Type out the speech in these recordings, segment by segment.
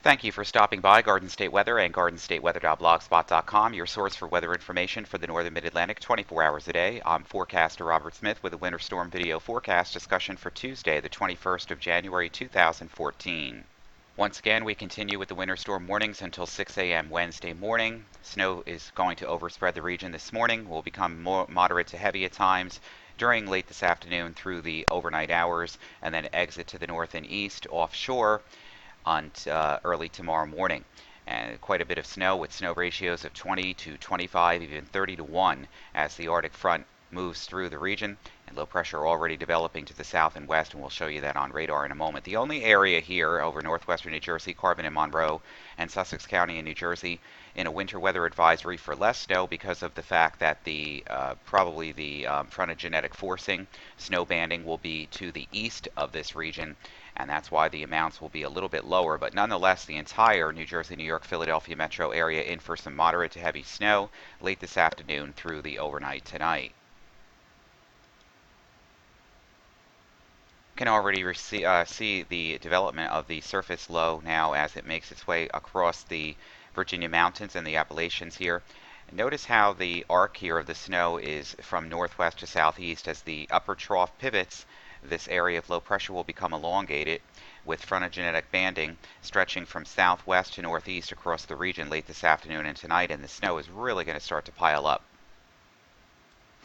Thank you for stopping by Garden State Weather and GardenStateWeather.blogspot.com, your source for weather information for the northern mid-Atlantic 24 hours a day. I'm forecaster Robert Smith with a winter storm video forecast discussion for Tuesday, the 21st of January 2014. Once again, we continue with the winter storm warnings until 6 a.m. Wednesday morning. Snow is going to overspread the region this morning, will become more moderate to heavy at times during late this afternoon through the overnight hours, and then exit to the north and east offshore on early tomorrow morning. And quite a bit of snow with snow ratios of 20 to 25, even 30 to 1 as the Arctic front moves through the region, and low pressure already developing to the south and west, and we'll show you that on radar in a moment. The only area here over northwestern New Jersey, Carbon and Monroe, and Sussex County in New Jersey in a winter weather advisory for less snow because of the fact that the probably the frontogenetic forcing snow banding will be to the east of this region, and that's why the amounts will be a little bit lower. But nonetheless, the entire New Jersey, New York, Philadelphia metro area in for some moderate to heavy snow late this afternoon through the overnight tonight. Can already see the development of the surface low now as it makes its way across the Virginia mountains and the Appalachians here. Notice how the arc here of the snow is from northwest to southeast. As the upper trough pivots, this area of low pressure will become elongated with frontogenetic banding stretching from southwest to northeast across the region late this afternoon and tonight, and the snow is really going to start to pile up.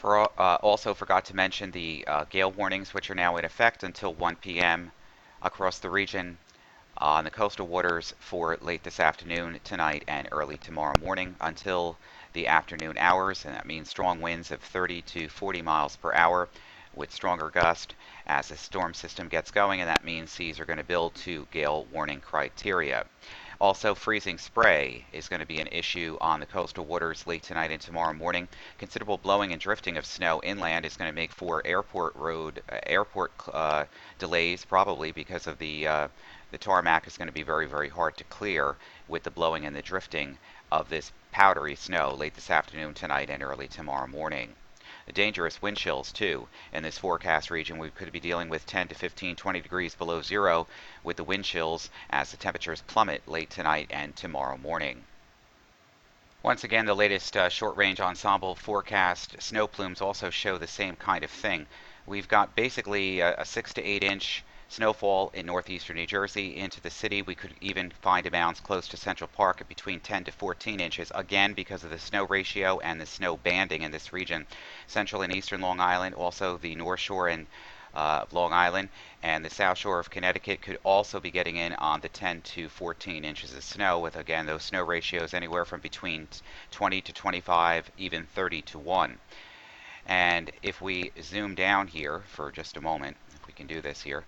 Also forgot to mention the gale warnings, which are now in effect until 1 p.m. across the region on the coastal waters for late this afternoon, tonight, and early tomorrow morning until the afternoon hours, and that means strong winds of 30 to 40 miles per hour with stronger gusts as the storm system gets going, and that means seas are going to build to gale warning criteria. Also, freezing spray is going to be an issue on the coastal waters late tonight and tomorrow morning. Considerable blowing and drifting of snow inland is going to make for airport delays, probably because of the tarmac is going to be very, very hard to clear with the blowing and the drifting of this powdery snow late this afternoon, tonight, and early tomorrow morning. Dangerous wind chills too in this forecast region. We could be dealing with 10 to 15, 20 degrees below zero with the wind chills as the temperatures plummet late tonight and tomorrow morning. Once again, the latest short-range ensemble forecast snow plumes also show the same kind of thing. We've got basically a 6 to 8 inch snowfall in northeastern New Jersey into the city. We could even find amounts close to Central Park at between 10 to 14 inches, again because of the snow ratio and the snow banding in this region. Central and eastern Long Island, also the North Shore and Long Island, and the South Shore of Connecticut could also be getting in on the 10 to 14 inches of snow, with again those snow ratios anywhere from between 20 to 25, even 30 to 1. And if we zoom down here for just a moment, if we can do this here,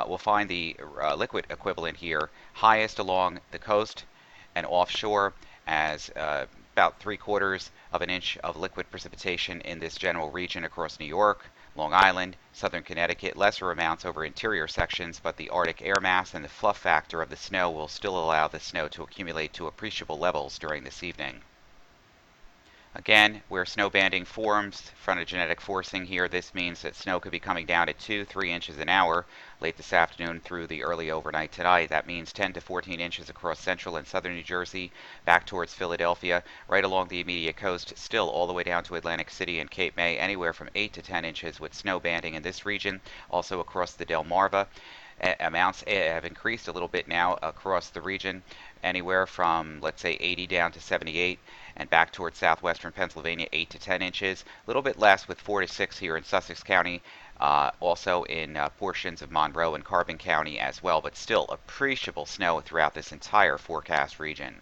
we'll find the liquid equivalent here highest along the coast and offshore as about 3/4 of an inch of liquid precipitation in this general region across New York, Long Island, southern Connecticut. Lesser amounts over interior sections, but the Arctic air mass and the fluff factor of the snow will still allow the snow to accumulate to appreciable levels during this evening. Again, where snow banding forms, frontogenetic forcing here, this means that snow could be coming down at 2-3 inches an hour late this afternoon through the early overnight tonight. That means 10 to 14 inches across central and southern New Jersey, back towards Philadelphia, right along the immediate coast, still all the way down to Atlantic City and Cape May, anywhere from 8 to 10 inches with snow banding in this region, also across the Delmarva. Amounts have increased a little bit now across the region, anywhere from, let's say, 80 down to 78, and back towards southwestern Pennsylvania, 8 to 10 inches. A little bit less with 4 to 6 here in Sussex County, also in portions of Monroe and Carbon County as well, but still appreciable snow throughout this entire forecast region.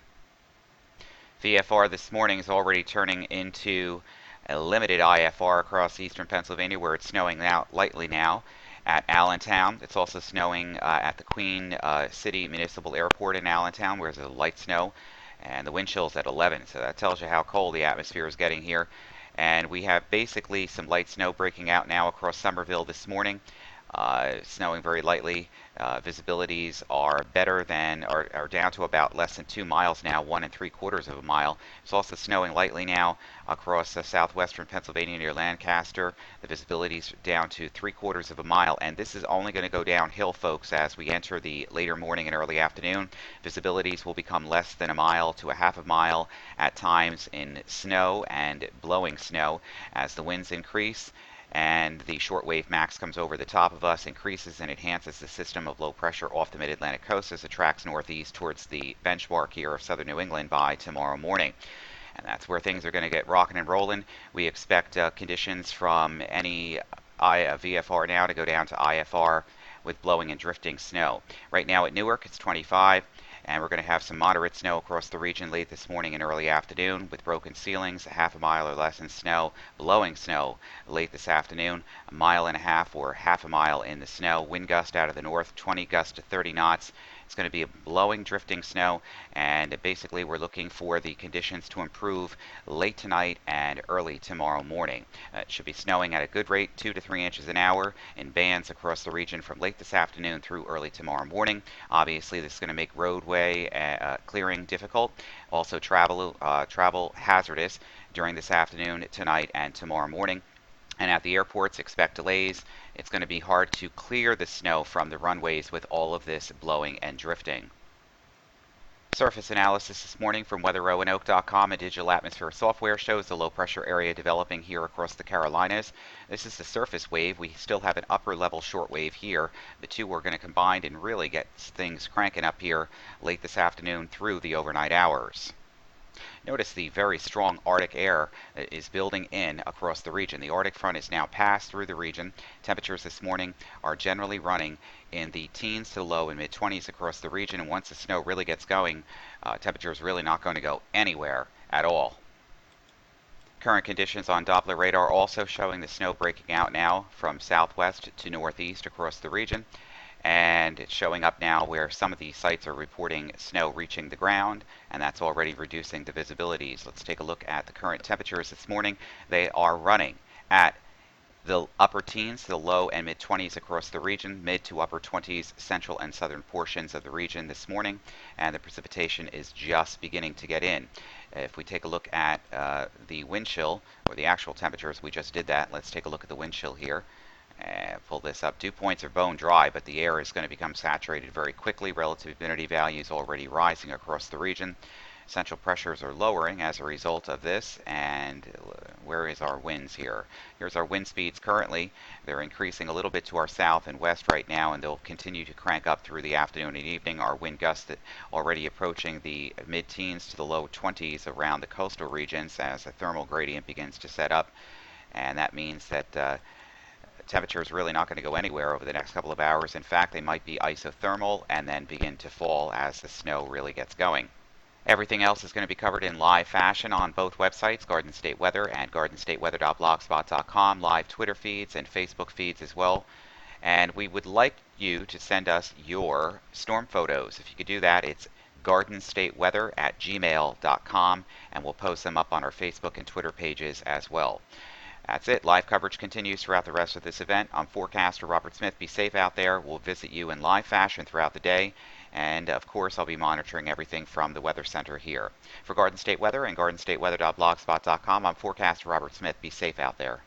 VFR this morning is already turning into a limited IFR across eastern Pennsylvania, where it's snowing now, lightly now. At Allentown, it's also snowing at the Queen City Municipal Airport in Allentown, where there's a light snow, and the wind chill's at 11, so that tells you how cold the atmosphere is getting here. And we have basically some light snow breaking out now across Somerville this morning. snowing very lightly. Visibilities are better than, are down to about less than 2 miles now, 1 3/4 of a mile. It's also snowing lightly now across southwestern Pennsylvania near Lancaster. The visibility's down to 3/4 of a mile, and this is only going to go downhill, folks, as we enter the later morning and early afternoon. Visibilities will become less than a mile to a half a mile at times in snow and blowing snow as the winds increase and the shortwave max comes over the top of us, increases and enhances the system of low pressure off the mid-Atlantic coast as it tracks northeast towards the benchmark here of southern New England by tomorrow morning. And that's where things are going to get rocking and rolling. We expect conditions from any VFR now to go down to IFR with blowing and drifting snow. Right now at Newark, it's 25. And we're going to have some moderate snow across the region late this morning and early afternoon with broken ceilings, a half a mile or less in snow, blowing snow late this afternoon, a mile and a half or half a mile in the snow, wind gust out of the north, 20 gusts to 30 knots. It's going to be a blowing, drifting snow, and basically we're looking for the conditions to improve late tonight and early tomorrow morning. It should be snowing at a good rate, 2 to 3 inches an hour in bands across the region from late this afternoon through early tomorrow morning. Obviously, this is going to make roadway clearing difficult. Also, travel hazardous during this afternoon, tonight, and tomorrow morning. And at the airports, expect delays. It's going to be hard to clear the snow from the runways with all of this blowing and drifting. Surface analysis this morning from weatherONOke.com and digital atmosphere software shows the low pressure area developing here across the Carolinas. This is the surface wave. We still have an upper level short wave here. The two are going to combine and really get things cranking up here late this afternoon through the overnight hours. Notice the very strong Arctic air that is building in across the region. The Arctic front is now passed through the region. Temperatures this morning are generally running in the teens to low and mid-20s across the region. And once the snow really gets going, temperature is really not going to go anywhere at all. Current conditions on Doppler radar also showing the snow breaking out now from southwest to northeast across the region. And it's showing up now where some of these sites are reporting snow reaching the ground, and that's already reducing the visibilities. Let's take a look at the current temperatures this morning. They are running at the upper teens to the low and mid-20s across the region, mid to upper 20s central and southern portions of the region this morning, and the precipitation is just beginning to get in. If we take a look at the wind chill, or the actual temperatures, we just did that. Let's take a look at the wind chill here. Pull this up. Dew points are bone dry, but the air is going to become saturated very quickly. Relative humidity values already rising across the region. Central pressures are lowering as a result of this. And where is our winds here? Here's our wind speeds currently. They're increasing a little bit to our south and west right now, and they'll continue to crank up through the afternoon and evening. Our wind gusts already approaching the mid-teens to the low 20s around the coastal regions as a thermal gradient begins to set up. And that means that temperature is really not going to go anywhere over the next couple of hours. In fact, they might be isothermal and then begin to fall as the snow really gets going. Everything else is going to be covered in live fashion on both websites, Garden State Weather and gardenstateweather.blogspot.com, live Twitter feeds and Facebook feeds as well. And we would like you to send us your storm photos. If you could do that, it's gardenstateweather@gmail.com, and we'll post them up on our Facebook and Twitter pages as well. That's it. Live coverage continues throughout the rest of this event. I'm forecaster Robert Smith. Be safe out there. We'll visit you in live fashion throughout the day. And of course, I'll be monitoring everything from the Weather Center here. For Garden State Weather and gardenstateweather.blogspot.com, I'm forecaster Robert Smith. Be safe out there.